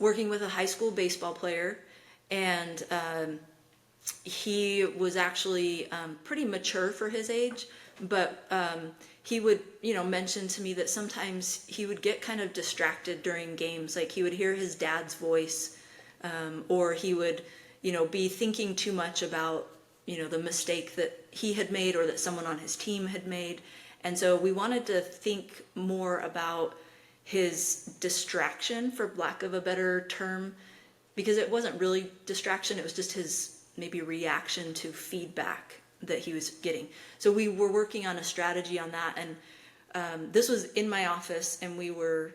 working with a high school baseball player, and he was actually pretty mature for his age, but he would, mention to me that sometimes he would get kind of distracted during games. Like he would hear his dad's voice, or he would, be thinking too much about, the mistake that he had made or that someone on his team had made. And so we wanted to think more about his distraction, for lack of a better term, because it wasn't really distraction, it was just his maybe reaction to feedback that he was getting. So we were working on a strategy on that, and this was in my office, and we were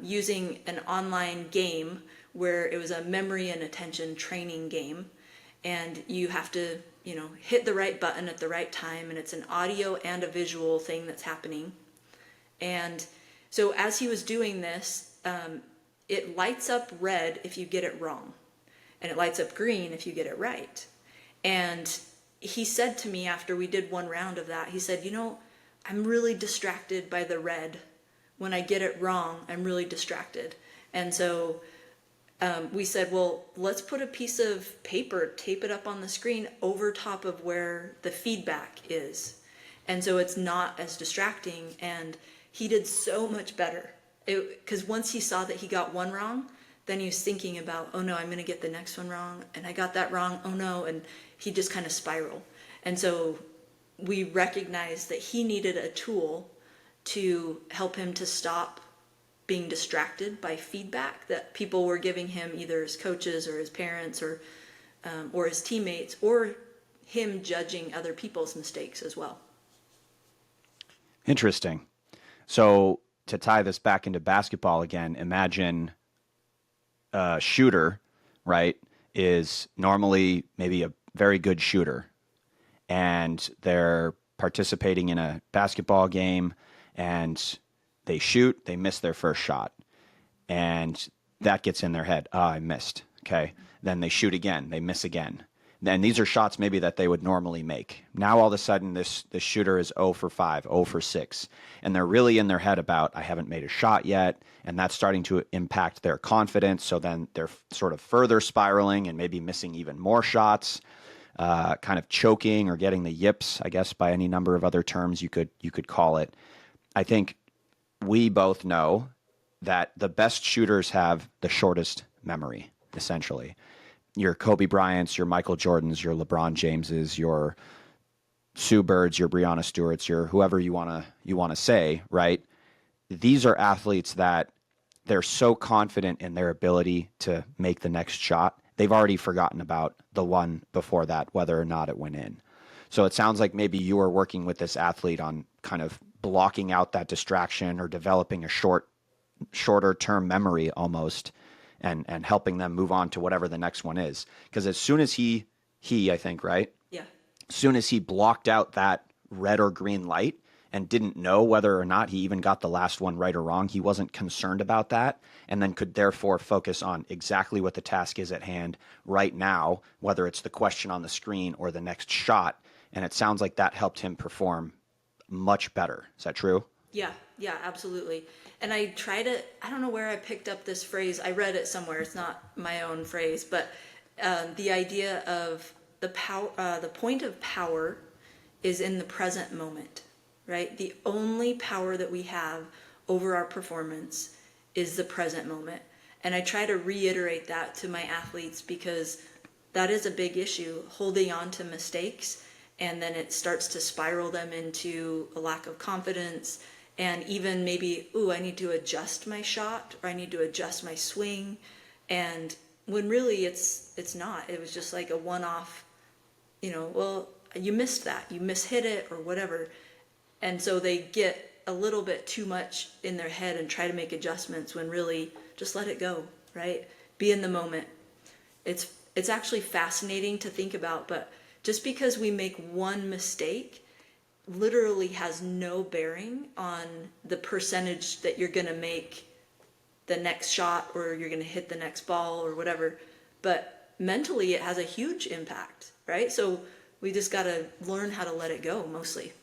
using an online game where it was a memory and attention training game, and you have to hit the right button at the right time, and it's an audio and a visual thing that's happening. And so as he was doing this, it lights up red if you get it wrong, and it lights up green if you get it right. And he said to me after we did one round of that, he said, I'm really distracted by the red. When I get it wrong, I'm really distracted. And so we said, well, let's put a piece of paper, tape it up on the screen over top of where the feedback is. And so it's not as distracting. And he did so much better. Because once he saw that he got one wrong, then he was thinking about, oh no, I'm going to get the next one wrong. And I got that wrong. Oh no. And he just kind of spiraled. And so we recognized that he needed a tool to help him to stop being distracted by feedback that people were giving him, either his coaches or his parents or his teammates, or him judging other people's mistakes as well. Interesting. So to tie this back into basketball again, imagine a shooter, right, is normally maybe a very good shooter, and they're participating in a basketball game, and they shoot, they miss their first shot, and that gets in their head. I missed. Okay. Then they shoot again, they miss again. Then these are shots maybe that they would normally make. Now all of a sudden this shooter is 0 for 5, 0 for 6, and they're really in their head about, I haven't made a shot yet, and that's starting to impact their confidence. So then they're sort of further spiraling and maybe missing even more shots, kind of choking or getting the yips, I guess, by any number of other terms you could call it. I think we both know that the best shooters have the shortest memory, essentially. Your Kobe Bryants, your Michael Jordans, your LeBron Jameses, your Sue Birds, your Breonna Stewarts, your whoever you wanna say, right? These are athletes that they're so confident in their ability to make the next shot, they've already forgotten about the one before that, whether or not it went in. So it sounds like maybe you were working with this athlete on kind of blocking out that distraction or developing a shorter term memory almost, and helping them move on to whatever the next one is. Because as soon as he, I think, right? Yeah. As soon as he blocked out that red or green light and didn't know whether or not he even got the last one right or wrong, he wasn't concerned about that, and then could therefore focus on exactly what the task is at hand right now, whether it's the question on the screen or the next shot. And it sounds like that helped him perform much better. Is that true? Yeah, absolutely. And I don't know where I picked up this phrase. I read it somewhere. It's not my own phrase, but the idea of the point of power is in the present moment, right? The only power that we have over our performance is the present moment. And I try to reiterate that to my athletes, because that is a big issue, holding on to mistakes, and then it starts to spiral them into a lack of confidence. And even maybe, I need to adjust my shot, or I need to adjust my swing. And when really it's not. It was just like a one-off, well, you missed that. You mishit it or whatever. And so they get a little bit too much in their head and try to make adjustments, when really just let it go, right? Be in the moment. It's actually fascinating to think about, but just because we make one mistake literally has no bearing on the percentage that you're going to make the next shot, or you're going to hit the next ball or whatever. But mentally it has a huge impact, right? So we just got to learn how to let it go, mostly.